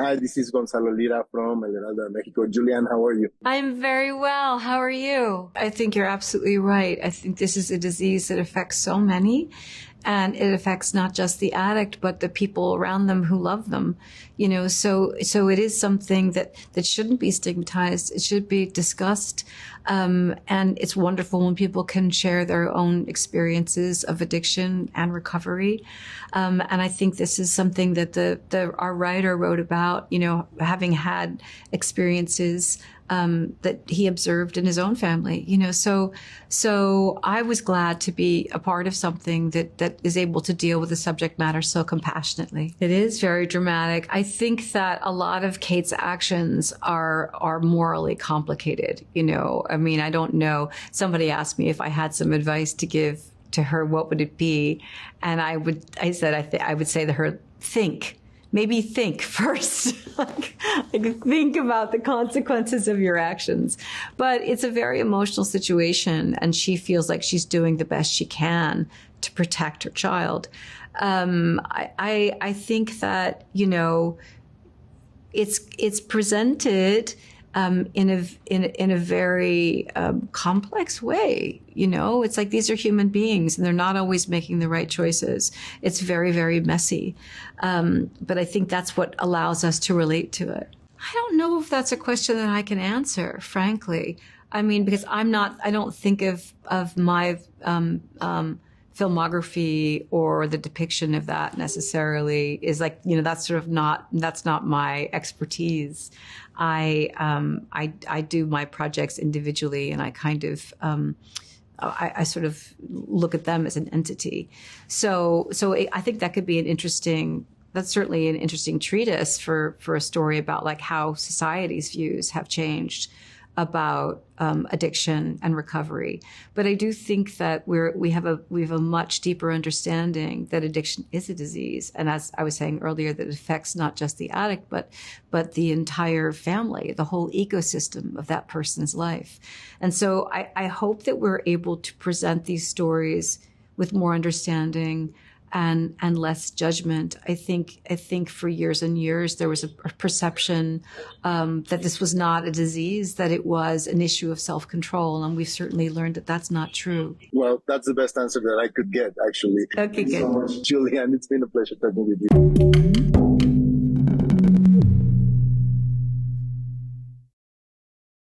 Hi, this is Gonzalo Lira from El Heraldo de Mexico. Julianne, how are you? I'm very well. How are you? I think you're absolutely right. I think this is a disease that affects so many, and it affects not just the addict, but the people around them who love them. So it is something that shouldn't be stigmatized. It should be discussed. And it's wonderful when people can share their own experiences of addiction and recovery. And I think this is something that our writer wrote about, having had experiences that he observed in his own family, So I was glad to be a part of something that is able to deal with the subject matter so compassionately. It is very dramatic. I think that a lot of Kate's actions are morally complicated, I don't know. Somebody asked me if I had some advice to give to her, what would it be? And I would say to her, maybe think first, like think about the consequences of your actions. But it's a very emotional situation, and she feels like she's doing the best she can to protect her child. I think that, it's presented in a very complex way. It's like these are human beings and they're not always making the right choices. It's very, very messy. But I think that's what allows us to relate to it. I don't know if that's a question that I can answer, frankly. Because I don't think of my filmography or the depiction of that necessarily is like, that's not my expertise. I do my projects individually, and I kind of, I sort of look at them as an entity. So I think that could be that's certainly an interesting treatise for a story about like how society's views have changed about addiction and recovery. But I do think that we have a much deeper understanding that addiction is a disease, and as I was saying earlier, that it affects not just the addict, but the entire family, the whole ecosystem of that person's life. And so I hope that we're able to present these stories with more understanding and less judgment. I think for years and years there was a perception that this was not a disease, that it was an issue of self-control, and we've certainly learned that that's not true. Well, that's the best answer that I could get, actually. Okay, Thank you good. so much, Julianne. It's been a pleasure talking with you.